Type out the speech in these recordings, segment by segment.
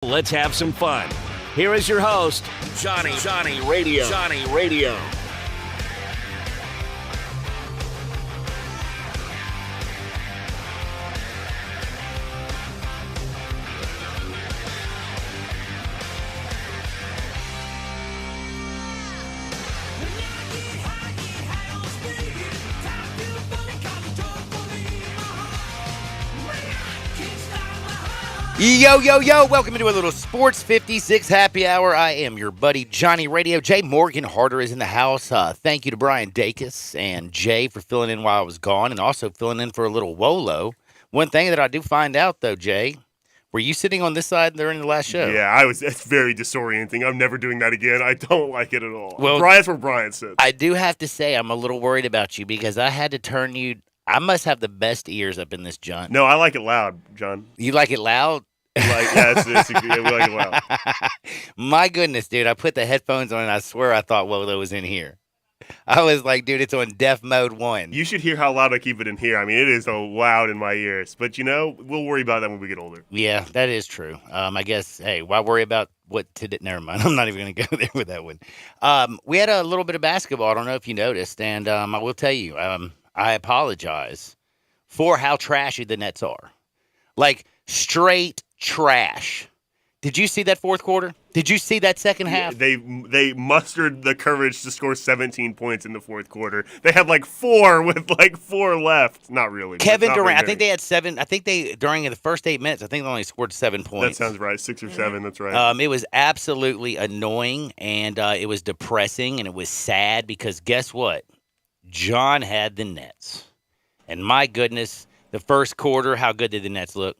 Let's have some fun. Here is your host, Johnny Radio. Johnny Radio. Yo, welcome into a little Sports 56 Happy Hour. I am your buddy, Johnny Radio. Jay Morgan Harder is in the house. Thank you to Brian Dacus and Jay for filling in while I was gone and also filling in for a little Wolo. One thing that I do find out, though, Jay, were you sitting on this side during the last show? Yeah, I was. It's very disorienting. I'm never doing that again. I don't like it at all. Well, Brian's where Brian sits. I do have to say I'm a little worried about you because I had to turn you. I must have the best ears up in this joint. No, I like it loud, John. You like it loud? We like it loud. My goodness, dude. I put the headphones on and I swear I thought Wolo was in here. I was like, dude, it's on deaf mode 1. You should hear how loud I keep it in here. I mean, it is so loud in my ears. But, we'll worry about that when we get older. Yeah, that is true. I guess, hey, why worry about what to do? Never mind. I'm not even going to go there with that one. We had a little bit of basketball. I don't know if you noticed. And I will tell you, I apologize for how trashy the Nets are. Like, straight trash. Did you see that fourth quarter? Did you see that second half? They mustered the courage to score 17 points in the fourth quarter. They had like 4 with like 4 left. Not really. Kevin Durant, I think they had 7. I think during the first 8 minutes, I think they only scored 7 points. That sounds right. 6 or 7, that's right. It was absolutely annoying, and it was depressing, and it was sad because guess what? John had the Nets. And my goodness, the first quarter, how good did the Nets look?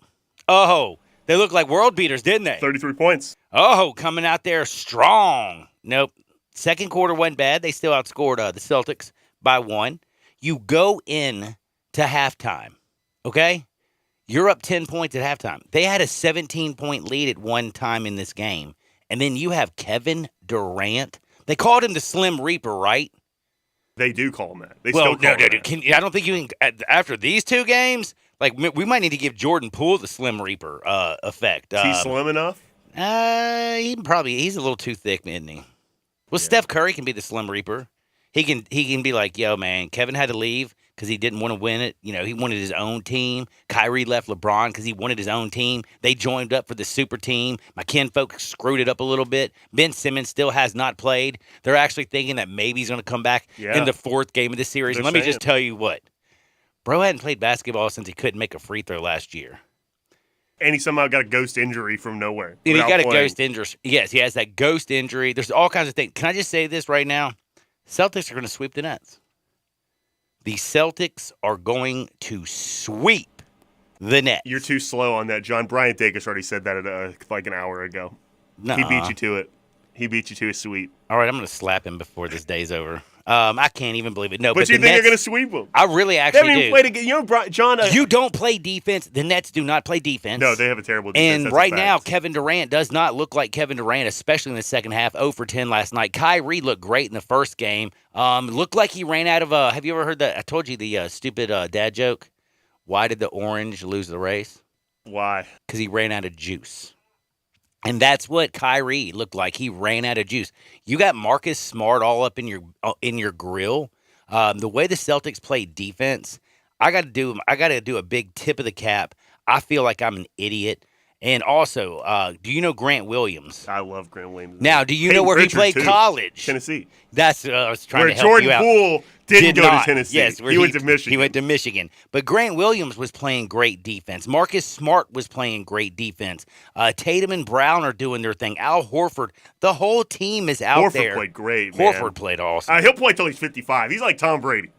Oh, they looked like world beaters, didn't they? 33 points. Oh, coming out there strong. Nope. Second quarter wasn't bad. They still outscored the Celtics by 1. You go in to halftime, okay? You're up 10 points at halftime. They had a 17-point lead at one time in this game. And then you have Kevin Durant. They called him the Slim Reaper, right? They do call him that. They well, still call him that. I don't think you can, after these 2 games, like, we might need to give Jordan Poole the Slim Reaper effect. Is he slim enough? He's a little too thick, isn't he? Well, yeah. Steph Curry can be the Slim Reaper. He can be like, yo, man, Kevin had to leave because he didn't want to win it. He wanted his own team. Kyrie left LeBron because he wanted his own team. They joined up for the super team. My kinfolk screwed it up a little bit. Ben Simmons still has not played. They're actually thinking that maybe he's going to come back in the 4th game of the series. And let me just tell you what. Bro hadn't played basketball since he couldn't make a free throw last year. And he somehow got a ghost injury from nowhere. And he got a ghost injury. Yes, he has that ghost injury. There's all kinds of things. Can I just say this right now? Celtics are going to sweep the Nets. The Celtics are going to sweep the Nets. You're too slow on that, John. Brian Dacus already said that like an hour ago. Nuh-uh. He beat you to it. He beat you to a sweep. All right, I'm going to slap him before this day's over. I can't even believe it. No, but you think they're going to sweep them? I really actually do. They haven't even played again. John. You don't play defense. The Nets do not play defense. No, they have a terrible defense. And right now, Kevin Durant does not look like Kevin Durant, especially in the second half. 0 for 10 last night. Kyrie looked great in the first game. Looked like he ran out of have you ever heard that? I told you the stupid dad joke. Why did the orange lose the race? Why? Because he ran out of juice. And that's what Kyrie looked like. He ran out of juice. You got Marcus Smart all up in your grill. The way the Celtics play defense, I got to do a big tip of the cap. I feel like I'm an idiot. And also, do you know Grant Williams? I love Grant Williams. Now, do you know where Richard he played college? Tennessee. That's I was trying where to help Jordan you out. Poole did go not. to Tennessee. Yes, he went to Michigan. He went to Michigan. But Grant Williams was playing great defense. Marcus Smart was playing great defense. Tatum and Brown are doing their thing. Al Horford, the whole team is out there. Horford played great, man. Horford played awesome. He'll play till he's 55. He's like Tom Brady.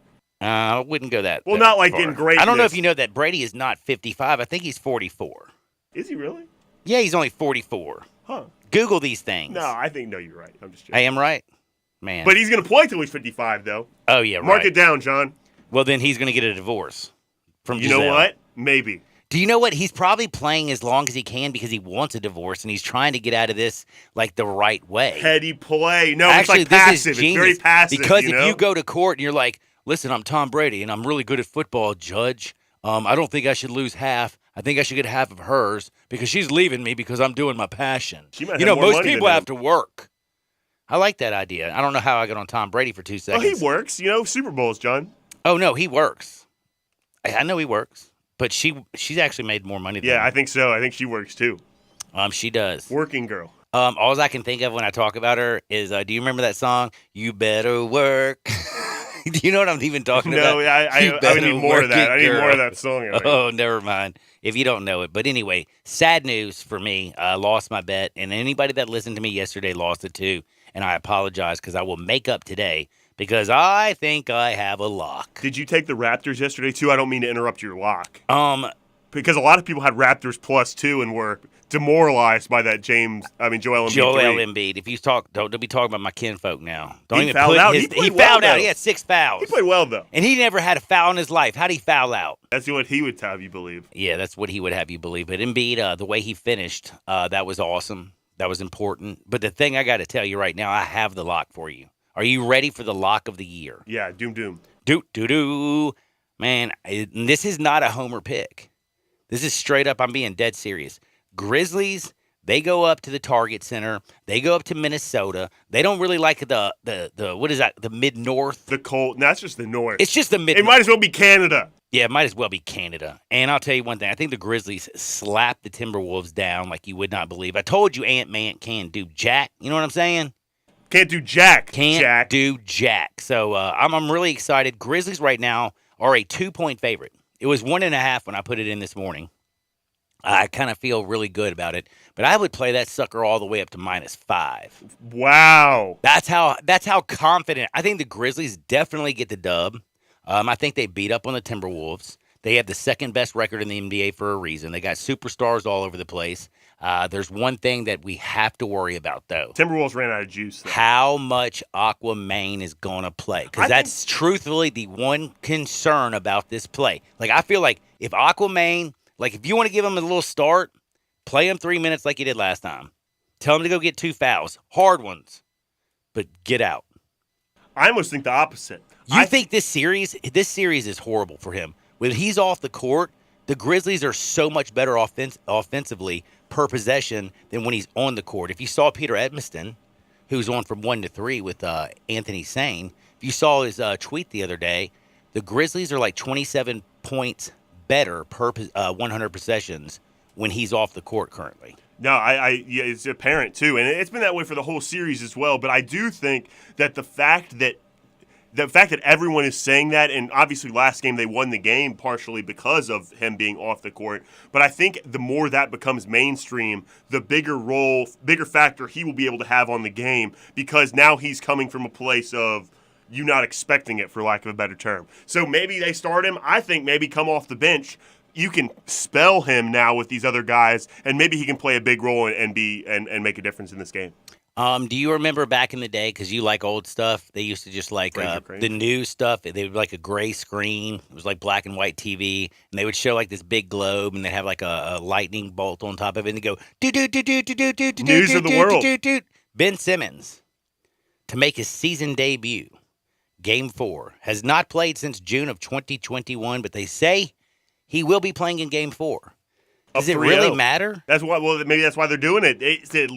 I wouldn't go that Well, not like far. in greatness. I don't know if you know that Brady is not 55. I think he's 44. Is he really? Yeah, he's only 44. Huh. Google these things. No, I think you're right. I'm just joking. I am right? Man. But he's going to play till he's 55, though. Oh, yeah, right. Mark it down, John. Well, then he's going to get a divorce from You Giselle. know what? Maybe. Do you know what? He's probably playing as long as he can because he wants a divorce, and he's trying to get out of this, like, the right way. Heady play. No, Actually, it's like passive. This is It's genius very passive, because you know? if you go to court and you're like, listen, I'm Tom Brady, and I'm really good at football, Judge. I don't think I should lose half. I think I should get half of hers because she's leaving me because I'm doing my passion. She might You have know, more most money people than have him. to work. I like that idea. I don't know how I got on Tom Brady for 2 Well, seconds. he works. Super Bowls, John. Oh, no, he works. I know he works. But she's actually made more money than Yeah, him. I think so. I think she works too. She does. Working girl. All I can think of when I talk about her is, do you remember that song, You Better Work? Do you know what I'm even talking No, about? I would need more of that. I need more of that song. I think. Oh, never mind. If you don't know it. But anyway, sad news for me. I lost my bet, and anybody that listened to me yesterday lost it too. And I apologize because I will make up today because I think I have a lock. Did you take the Raptors yesterday too? I don't mean to interrupt your lock. Um, Because a lot of people had Raptors +2 and were demoralized by that Joel Embiid. Joel 3. Embiid. If you talk, don't be talking about my kinfolk now. Don't He even fouled put out. his. He played He well, fouled out. though. He had 6 fouls. He played well though. And he never had a foul in his life. How'd he foul out? That's what he would have you believe. Yeah, that's what he would have you believe. But Embiid, the way he finished, that was awesome. That was important. But the thing I got to tell you right now, I have the lock for you. Are you ready for the lock of the year? Yeah, doom. Do. Man, this is not a homer pick. This is straight up, I'm being dead serious. Grizzlies, they go up to the Target Center. They go up to Minnesota. They don't really like the what is that, the mid-north? The Colt. That's just the North. It's just the mid. It might as well be Canada. Yeah, it might as well be Canada. And I'll tell you one thing. I think the Grizzlies slapped the Timberwolves down like you would not believe. I told you Ant-Man can't do jack. You know what I'm saying? Can't do jack. Can't Jack. do jack. So I'm really excited. Grizzlies right now are a 2-point favorite. It was 1.5 when I put it in this morning. I kind of feel really good about it. But I would play that sucker all the way up to -5. Wow. That's how confident. I think the Grizzlies definitely get the dub. I think they beat up on the Timberwolves. They have the second best record in the NBA for a reason. They got superstars all over the place. There's one thing that we have to worry about, though. Timberwolves ran out of juice, though. How much Aquaman is going to play. Because that's truthfully the one concern about this play. Like, I feel like if Aquaman, like, if you want to give him a little start, play him 3 minutes like you did last time. Tell him to go get 2 fouls. Hard ones. But get out. I almost think the opposite. You think this series is horrible for him. When he's off the court, the Grizzlies are so much better offensively per possession than when he's on the court. If you saw Peter Edmiston, who's on from 1 to 3 with Anthony Sane, if you saw his tweet the other day, the Grizzlies are like 27 points better per 100 possessions when he's off the court currently. No, yeah, it's apparent too, and it's been that way for the whole series as well. But I do think that the fact that everyone is saying that, and obviously last game they won the game partially because of him being off the court. But I think the more that becomes mainstream, the bigger factor he will be able to have on the game, because now he's coming from a place of you not expecting it, for lack of a better term. So maybe they start him. I think maybe come off the bench. You can spell him now with these other guys, and maybe he can play a big role and make a difference in this game. Do you remember back in the day, because you like old stuff, they used to just like the new stuff, they would like a gray screen. It was like black and white TV, and they would show like this big globe, and they'd have like a lightning bolt on top of it, and they go, News of the world. Ben Simmons, to make his season debut, Game 4, has not played since June of 2021, but they say he will be playing in Game 4. Does it really matter? That's why. Well, maybe that's why they're doing it. It's a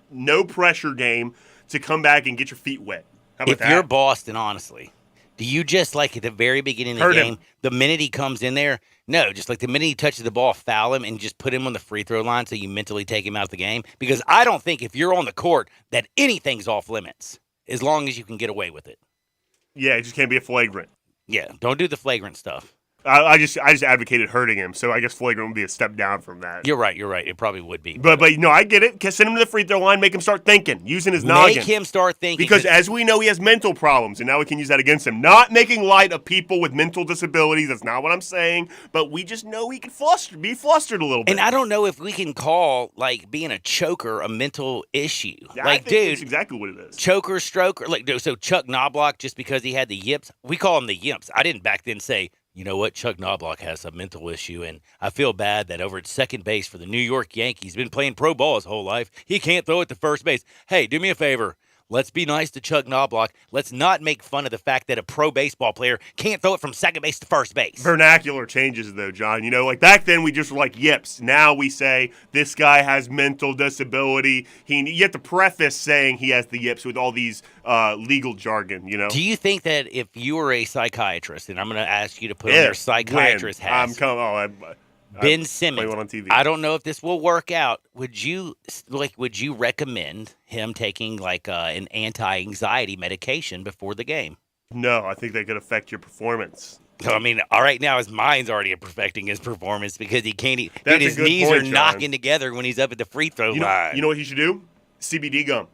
no pressure game to come back and get your feet wet. How about if you're Boston, honestly, do you just like at the very beginning of the game, the minute he comes in there? No, just like the minute he touches the ball, foul him and just put him on the free throw line so you mentally take him out of the game. Because I don't think if you're on the court that anything's off limits as long as you can get away with it. Yeah, it just can't be a flagrant. Yeah, don't do the flagrant stuff. I just advocated hurting him, so I guess flagrant would be a step down from that. You're right. It probably would be. But no, I get it. Send him to the free throw line, make him start thinking, using his noggin. Make him start thinking. Because as we know, he has mental problems, and now we can use that against him. Not making light of people with mental disabilities. That's not what I'm saying. But we just know he can be flustered a little bit. And I don't know if we can call like being a choker a mental issue. Yeah, like, I think dude, that's exactly what it is. Choker, stroker. Like, so Chuck Knobloch, just because he had the yips, we call him the yimps. I didn't back then say, you know what, Chuck Knobloch has a mental issue, and I feel bad that over at second base for the New York Yankees, been playing pro ball his whole life. He can't throw it to first base. Hey, do me a favor. Let's be nice to Chuck Knobloch. Let's not make fun of the fact that a pro baseball player can't throw it from second base to first base. Vernacular changes, though, John. You know, like back then we just were like yips. Now we say this guy has mental disability. You have to preface saying he has the yips with all these legal jargon, you know? Do you think that if you were a psychiatrist, and I'm going to ask you to put on your psychiatrist hat, Ben Simmons, on TV. I don't know if this will work out. Would you recommend him taking like an anti-anxiety medication before the game? No, I think that could affect your performance. I mean, all right now his mind's already affecting his performance because he can't. That's His a good knees point, are John. knocking together when he's up at the free throw line. You know what he should do? CBD gum,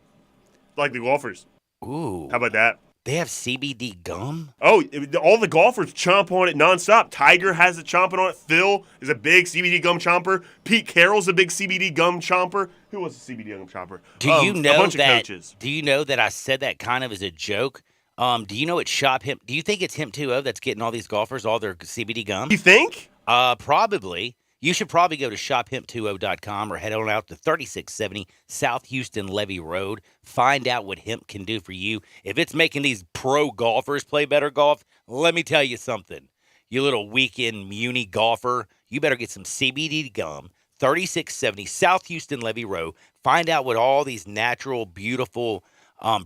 like the golfers. Ooh, How about that? they have CBD gum. Oh, all the golfers chomp on it nonstop. Tiger has it chomping on it. Phil is a big CBD gum chomper. Pete Carroll's a big CBD gum chomper. Who was a CBD gum chomper? Do you know a bunch that? of coaches. Do you know that I said that kind of as a joke? Do you know it's Shop Hemp? Do you think it's Hemp 2.0 that's getting all these golfers all their CBD gum? You think? Probably. You should probably go to shophemp20.com or head on out to 3670 South Houston Levee Road. Find out what hemp can do for you. If it's making these pro golfers play better golf, let me tell you something. You little weekend muni golfer, you better get some CBD gum. 3670 South Houston Levee Road. Find out what all these natural, beautiful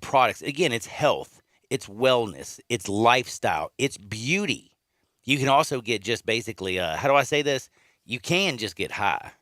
products. Again, it's health, it's wellness, it's lifestyle, it's beauty. You can also get just basically, how do I say this? You can just get high.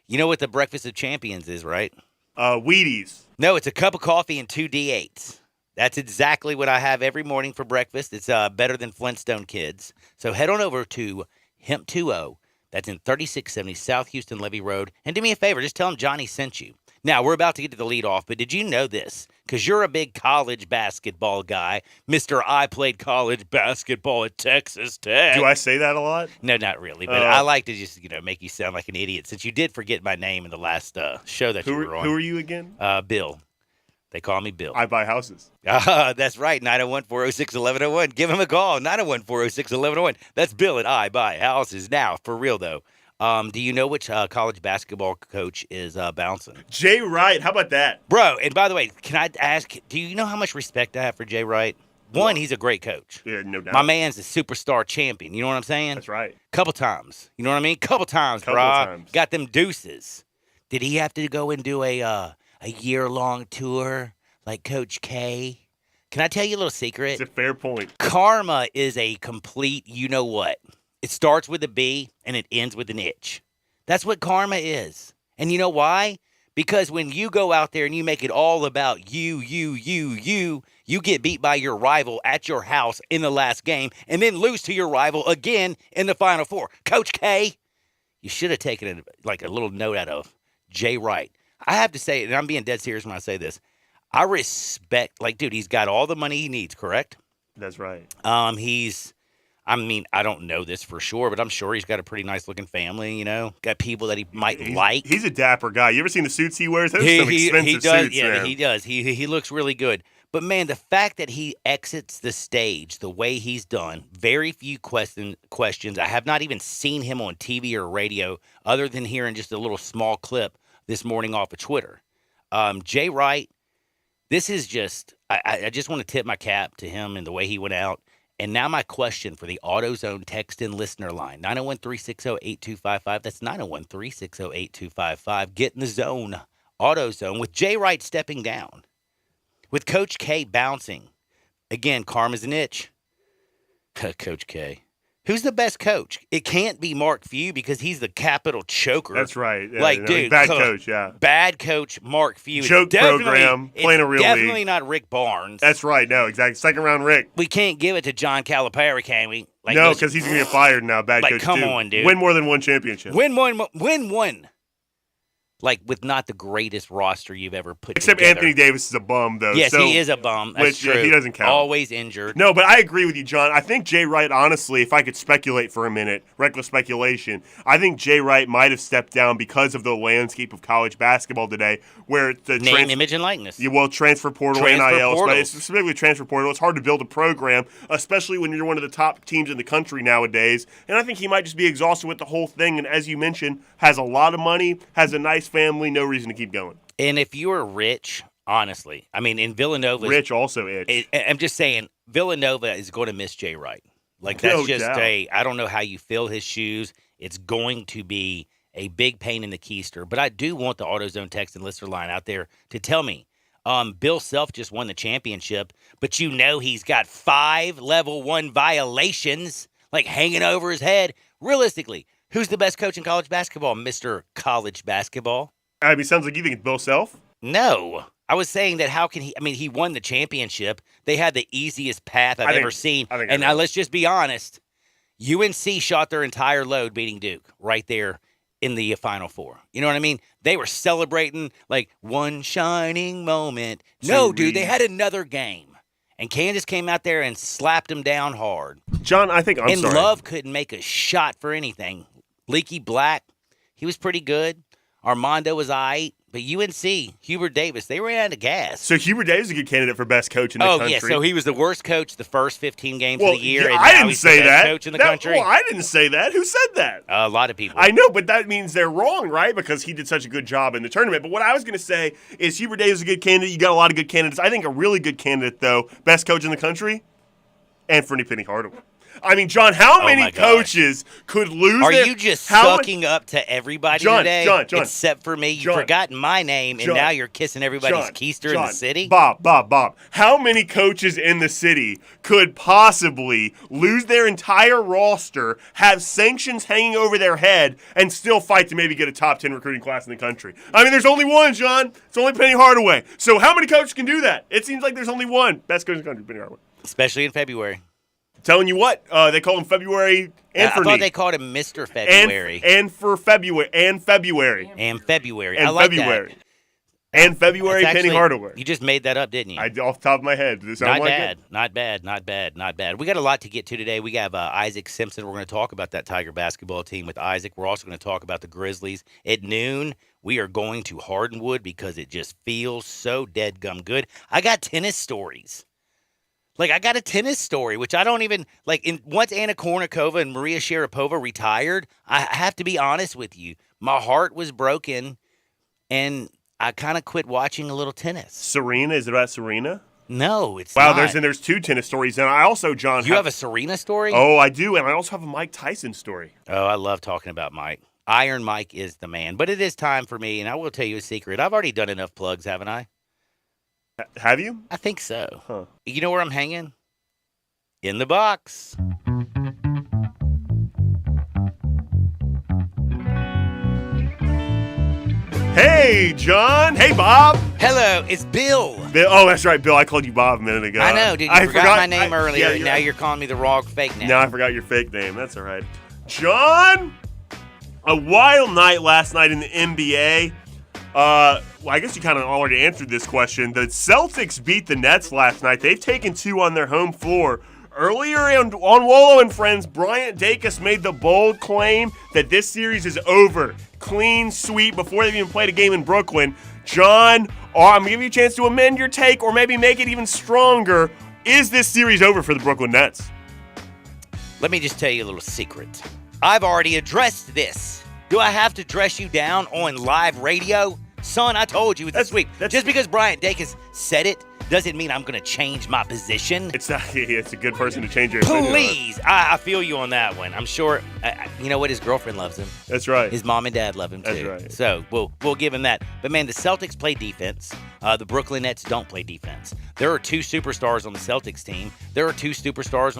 You know what the Breakfast of Champions is, right? Wheaties. No, it's a cup of coffee and 2 D8s. That's exactly what I have every morning for breakfast. It's better than Flintstone Kids. So head on over to Hemp 2.0. That's in 3670 South Houston Levee Road. And do me a favor, just tell them Johnny sent you. Now, we're about to get to the lead off, but did you know this? Because you're a big college basketball guy. Mr. I played college basketball at Texas Tech. Do I say that a lot? No, not really. But I like to just, make you sound like an idiot since you did forget my name in the last show that you were on. Who are you again? Bill. They call me Bill. I buy houses. That's right. 901-406-1101. Give him a call. 901-406-1101. That's Bill at I Buy Houses. Now, for real, though. Do you know which college basketball coach is bouncing? Jay Wright. How about that? Bro, and by the way, can I ask, do you know how much respect I have for Jay Wright? One, he's a great coach. Yeah, no doubt. My man's a superstar champion. You know what I'm saying? That's right. Couple times. You know what I mean? Couple times, Times. Got them deuces. Did he have to go and do a year-long tour like Coach K? Can I tell you a little secret? It's a fair point. Karma is a complete you-know-what. It starts with a B and it ends with an itch. That's what karma is. And you know why? Because when you go out there and you make it all about you get beat by your rival at your house in the last game and then lose to your rival again in the Final Four. Coach K, you should have taken a little note out of Jay Wright. I have to say, and I'm being dead serious when I say this, I respect, dude, he's got all the money he needs, correct? That's right. I don't know this for sure, but I'm sure he's got a pretty nice looking family, got people that he might like. He's a dapper guy. You ever seen the suits he wears? Those are some expensive suits, yeah, man. he does. He looks really good. But man, the fact that he exits the stage the way he's done, very few questions. I have not even seen him on TV or radio other than hearing just a little small clip this morning off of Twitter. Jay Wright, this is just, I just want to tip my cap to him and the way he went out. And now my question for the AutoZone text and listener line, 901-360-8255. That's 901-360-8255. Get in the zone, AutoZone, with Jay Wright stepping down, with Coach K bouncing. Again, karma's an itch. Coach K. Who's the best coach? It can't be Mark Few because he's the capital choker. That's right. Yeah, dude, bad coach, yeah. Bad coach Mark Few. Joke program, playing a real league. Definitely not Rick Barnes. That's right. No, exactly. Second round Rick. We can't give it to John Calipari, can we? No, because he's going to get fired now. Bad coach, come on, dude. Win more than one championship. Win one. With not the greatest roster you've ever put Except together. Anthony Davis is a bum, though. Yes, so, he is a bum. That's true. He doesn't count. Always injured. No, but I agree with you, John. I think Jay Wright, honestly, if I could speculate for a minute, reckless speculation, I think Jay Wright might have stepped down because of the landscape of college basketball today, where the name, image, and likeness. Yeah, well, transfer portal, NIL, but it's specifically transfer portal. It's hard to build a program, especially when you're one of the top teams in the country nowadays. And I think he might just be exhausted with the whole thing. And as you mentioned, has a lot of money, has a nice family, no reason to keep going. And if you're rich, honestly. I mean, in Villanova, Rich also itch. I'm just saying, Villanova is going to miss Jay Wright. Like, that's No just doubt. I don't know how you fill his shoes. It's going to be a big pain in the keister. But I do want the AutoZone text and listener line out there to tell me, Bill Self just won the championship, but you know he's got 5 level 1 violations, like, hanging over his head. Realistically, who's the best coach in college basketball, Mr. College Basketball? I mean, sounds like you think it's Bill Self. No. I was saying that how can he – I mean, he won the championship. They had the easiest path I've ever seen. And now let's just be honest. UNC shot their entire load beating Duke right there in the Final Four. You know what I mean? They were celebrating like one shining moment. No, dude, they had another game. And Kansas came out there and slapped them down hard. John, I think I'm sorry. Love couldn't make a shot for anything. Leaky Black, he was pretty good. Armando was all right. But UNC, Hubert Davis, they ran out of gas. So Hubert Davis is a good candidate for best coach in the country. Oh, yeah, so he was the worst coach the first 15 games of the year. Yeah, and I now didn't he's say the best that. coach in the country. Well, I didn't say that. Who said that? A lot of people. I know, but that means they're wrong, right? Because he did such a good job in the tournament. But what I was going to say is Hubert Davis is a good candidate. You got a lot of good candidates. I think a really good candidate, though, best coach in the country, Anthony Penny Hardaway. I mean, John, how many coaches could lose Are their... you just sucking up to everybody today? John. Except for me. You've forgotten my name, and now you're kissing everybody's keister in the city? Bob. How many coaches in the city could possibly lose their entire roster, have sanctions hanging over their head, and still fight to maybe get a top 10 recruiting class in the country? I mean, there's only one, John. It's only Penny Hardaway. So how many coaches can do that? It seems like there's only one. Best coach in the country, Penny Hardaway. Especially in February. Telling you what, they call him February Anthony. I thought they called him Mr. February. And February. I like February. that. And February, Penny Hardaway. You just made that up, didn't you? Off the top of my head. Does it sound Not bad. We got a lot to get to today. We have Isaac Simpson. We're going to talk about that Tiger basketball team with Isaac. We're also going to talk about the Grizzlies. At noon, we are going to Hardwood because it just feels so dead gum good. I got tennis stories. Like, I got a tennis story, which I don't even, once Anna Kournikova and Maria Sharapova retired, I have to be honest with you. My heart was broken, and I kind of quit watching a little tennis. Serena? Is it about Serena? No, it's not. Wow, there's 2 tennis stories. And I also, John... You have a Serena story? Oh, I do, and I also have a Mike Tyson story. Oh, I love talking about Mike. Iron Mike is the man. But it is time for me, and I will tell you a secret. I've already done enough plugs, haven't I? Have you? I think so. Huh. You know where I'm hanging? In the box. Hey, John. Hey, Bob. Hello, it's Bill. Oh, that's right, Bill. I called you Bob a minute ago. I know, dude. You forgot my name earlier, and now you're calling me the wrong fake name. Now I forgot your fake name. That's all right. John, a wild night last night in the NBA. Well, I guess you kind of already answered this question. The Celtics beat the Nets last night. They've taken 2 on their home floor. Earlier on Wolo and Friends, Bryant Dacus made the bold claim that this series is over. Clean sweep before they've even played a game in Brooklyn. John, I'm going to give you a chance to amend your take or maybe make it even stronger. Is this series over for the Brooklyn Nets? Let me just tell you a little secret. I've already addressed this. Do I have to dress you down on live radio? Son, I told you it's a sweep. Just because Bryant Dacus said it doesn't mean I'm going to change my position. It's a good person to change your opinion. Please. I feel you on that one. I'm sure, you know what? His girlfriend loves him. That's right. His mom and dad love him, too. That's right. So we'll give him that. But, man, the Celtics play defense. The Brooklyn Nets don't play defense. There are 2 superstars on the Celtics team. There are 2 superstars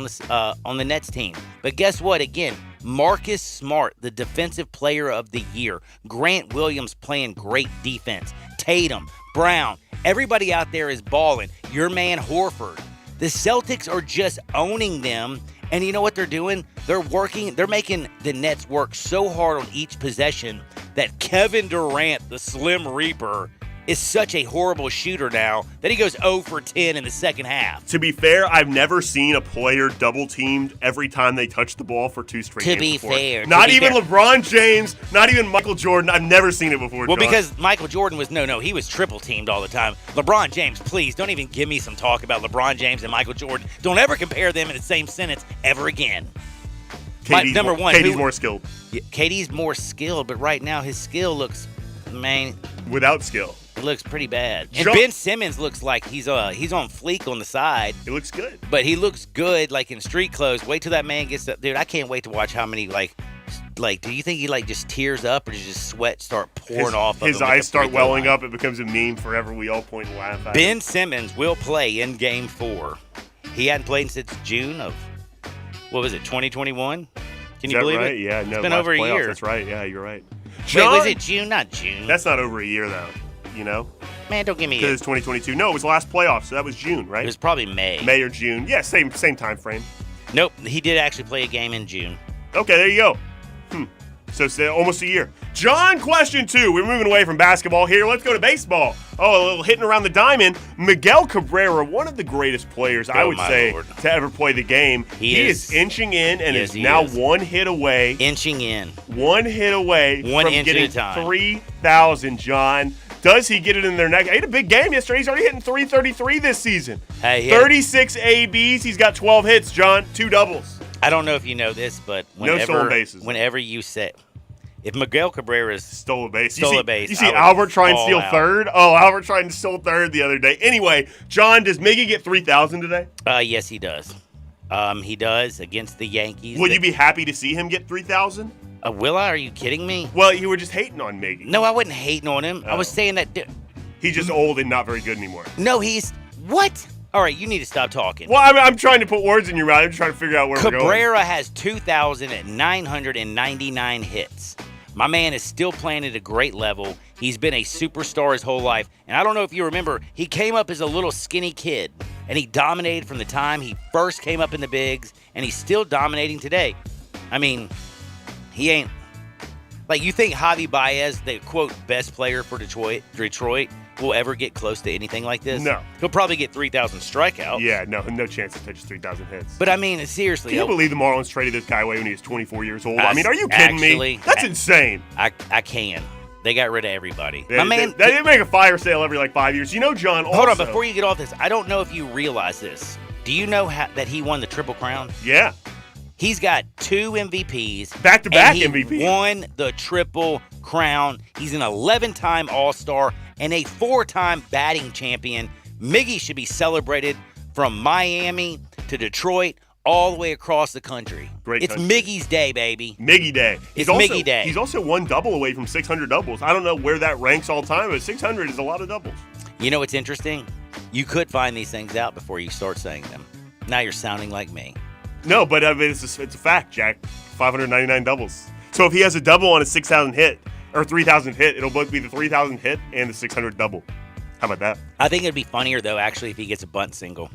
on the Nets team. But guess what? Again, Marcus Smart, the defensive player of the year. Grant Williams playing great defense. Tatum, Brown, everybody out there is balling. Your man Horford. The Celtics are just owning them. And you know what they're doing? They're making the Nets work so hard on each possession that Kevin Durant, the Slim Reaper, is such a horrible shooter now that he goes 0 for 10 in the second half. To be fair, I've never seen a player double-teamed every time they touch the ball for 2 straight games before. Not even LeBron James, not even Michael Jordan. I've never seen it before, Well, John. because Michael Jordan was, he was triple-teamed all the time. LeBron James, please, don't even give me some talk about LeBron James and Michael Jordan. Don't ever compare them in the same sentence ever again. KD's more skilled. KD's more skilled, but right now his skill looks, without skill. It looks pretty bad. And John- Ben Simmons looks like he's on fleek on the side, It looks good. but he looks good like in street clothes. Wait till that man gets up. Dude, I can't wait to watch how many, like, do you think he, like, just tears up or does just sweat start pouring off of His him at eyes the free start throw welling line? up. It becomes a meme forever. We all point and laugh at it. Ben Simmons will play in Game 4. He hadn't played since June of, 2021? Can you Is that believe right? it? Yeah, no. It's been last over a playoffs, year. That's right. Yeah, you're right. Wait, John, was it June? Not June. That's not over a year, though. You know? Man, don't give me Because it. it's 2022. No, it was the last playoffs, so that was June, It right? was probably May. May or June. Yeah, same time frame. Nope, he did actually play a game in June. Okay, there you go. So it's almost a year. John, question 2. We're moving away from basketball here. Let's go to baseball. Oh, a little hitting around the diamond. Miguel Cabrera, one of the greatest players, I would my say, Lord. to ever play the game. He is inching in and Yes, is he now is. one hit away. Inching in. One hit away One from inch at getting a time. 3,000, John. Does he get it in their neck? He had a big game yesterday. He's already hitting 333 this season. Hey, he had- 36 ABs. He's got 12 hits, John. 2 doubles. I don't know if you know this, but No stolen bases. whenever you say, if Miguel Cabrera's Stole a base. Stole a base. You see I would Albert try and fall steal out. third? Oh, Albert tried to steal third the other day. Anyway, John, does Miggy get 3,000 today? yes, he does. He does against the Yankees. Would you be happy to see him get 3,000? Will I? Are you kidding me? Well, you were just hating on Miggy. No, I wasn't hating on him. I was Oh. saying that. He's just old and not very good anymore. No, he's what? All right, you need to stop talking. Well, I'm trying to put words in your mouth. I'm trying to figure out where we're going. Cabrera has 2,999 hits. My man is still playing at a great level. He's been a superstar his whole life. And I don't know if you remember, he came up as a little skinny kid, and he dominated from the time he first came up in the bigs, and he's still dominating today. I mean, he ain't... Like, you think Javi Baez, the, quote, best player for Detroit, will ever get close to anything like this? No. He'll probably get 3,000 strikeouts. Yeah, no chance to touch 3,000 hits. But, I mean, seriously... Can you believe the Marlins traded this guy away when he was 24 years old? I mean, are you kidding Actually, me? That's insane. I can. They got rid of everybody. They, My man... they make a fire sale every like 5 years. You know, John. Hold on, also- before you get off this, I don't know if you realize this. Do you know that he won the Triple Crown? Yeah, He's got 2 MVPs. Back-to-back and he MVP. won the Triple Crown. He's an 11-time All-Star and a 4-time batting champion. Miggy should be celebrated from Miami to Detroit all the way across the country. Great It's country. Miggy's day, baby. Miggy Day. It's Miggy Day. He's also one double away from 600 doubles. I don't know where that ranks all time, but 600 is a lot of doubles. You know what's interesting? You could find these things out before you start saying them. Now you're sounding like me. No, but I mean, it's a fact, Jack. 599 doubles. So if he has a double on a 6,000 hit or 3,000 hit, it'll both be the 3,000 hit and the 600 double. How about that? I think it'd be funnier, though, actually, if he gets a bunt single.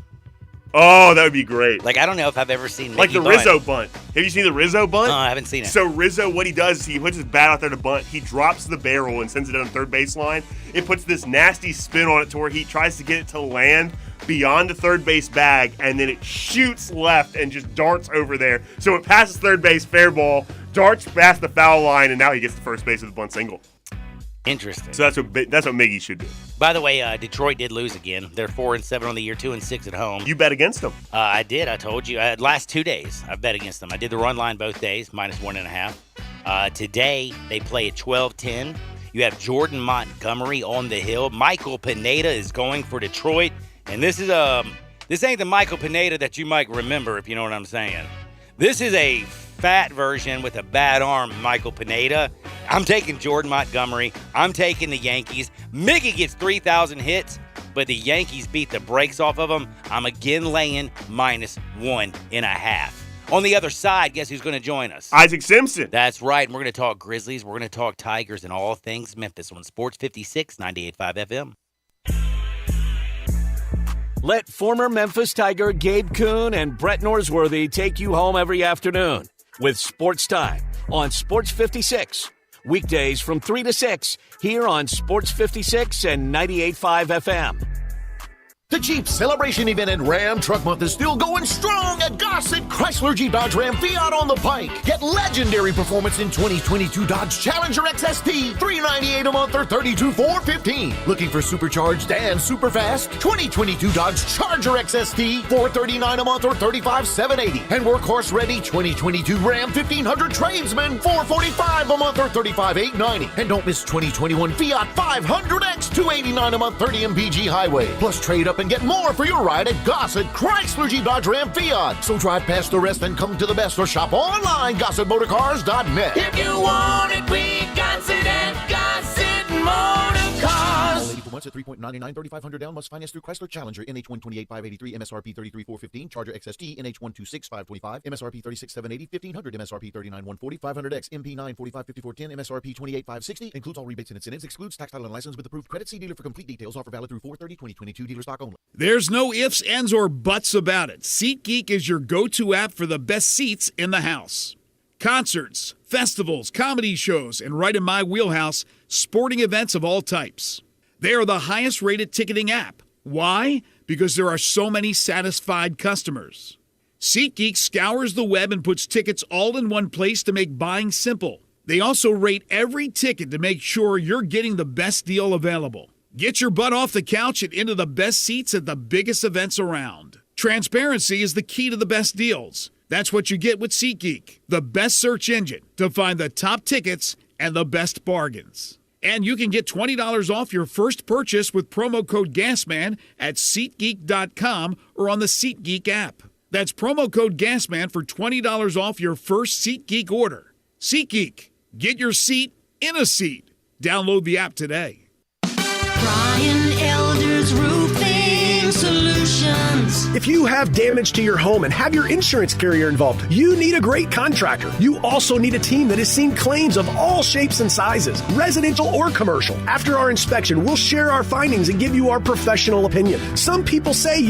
Oh, that would be great. Like, I don't know if I've ever seen Like Mickey the bunt. Rizzo bunt. Have you seen the Rizzo bunt? I haven't seen it. So Rizzo, what he does is he puts his bat out there to bunt. He drops the barrel and sends it on the third baseline. It puts this nasty spin on it to where he tries to get it to land beyond the third base bag, and then it shoots left and just darts over there. So it passes third base, fair ball, darts past the foul line, and now he gets the first base with a bunt single. Interesting. So that's what Miggy should do. By the way, Detroit did lose again. They're 4-7 on the year, 2-6 at home. You bet against him. I did. I told you. Last 2 days, I've bet against them. I did the run line both days, -1.5. Today, they play at 12-10. You have Jordan Montgomery on the hill. Michael Pineda is going for Detroit. And this ain't the Michael Pineda that you might remember, if you know what I'm saying. This is a fat version with a bad arm, Michael Pineda. I'm taking Jordan Montgomery. I'm taking the Yankees. Miggy gets 3,000 hits, but the Yankees beat the brakes off of them. I'm again laying -1.5. On the other side, guess who's going to join us? Isaac Simpson. That's right. And we're going to talk Grizzlies. We're going to talk Tigers and all things Memphis on Sports 56, 98.5 FM. Let former Memphis Tiger Gabe Kuhn and Brett Norsworthy take you home every afternoon with Sports Time on Sports 56. Weekdays from 3 to 6 here on Sports 56 and 98.5 FM. The Jeep Celebration event and Ram Truck Month is still going strong at Gossett Chrysler Jeep Dodge Ram Fiat on the Pike. Get legendary performance in 2022 Dodge Challenger XST, $398 a month or $32,415. Looking for supercharged and super fast? 2022 Dodge Charger XST, $439 a month or $35,780. And workhorse ready 2022 Ram 1500 Tradesman, $445 a month or $35,890. And don't miss 2021 Fiat 500X, $289 a month, 30 MPG highway. Plus trade up and get more for your ride at Gossett Chrysler Jeep Dodge Ram Fiat. So drive past the rest and come to the best or shop online, GossettMotorCars.net. If you want it, we got it at Gossett Motorcars. 84 months at 3.99, 3,500 down. Must finance through Chrysler Challenger, NH128,583, MSRP 33,415, Charger XST, NH126,525, MSRP 36,780, 1,500, MSRP 39,140, 500X, MP9, 45,5410, MSRP 28,560. Includes all rebates and incentives. Excludes tax, title, and license with approved credit. See dealer for complete details. Offer valid through 4/30/2022. Dealer stock only. There's no ifs, ands, or buts about it. SeatGeek is your go-to app for the best seats in the house. Concerts, festivals, comedy shows, and right in my wheelhouse, sporting events of all types. They are the highest-rated ticketing app. Why? Because there are so many satisfied customers. SeatGeek scours the web and puts tickets all in one place to make buying simple. They also rate every ticket to make sure you're getting the best deal available. Get your butt off the couch and into the best seats at the biggest events around. Transparency is the key to the best deals. That's what you get with SeatGeek, the best search engine to find the top tickets and the best bargains. And you can get $20 off your first purchase with promo code GASMAN at SeatGeek.com or on the SeatGeek app. That's promo code GASMAN for $20 off your first SeatGeek order. SeatGeek, get your seat in a seat. Download the app today. Brian Elder's Roofing Solutions. If you have damage to your home and have your insurance carrier involved, you need a great contractor. You also need a team that has seen claims of all shapes and sizes, residential or commercial. After our inspection, we'll share our findings and give you our professional opinion. Some people say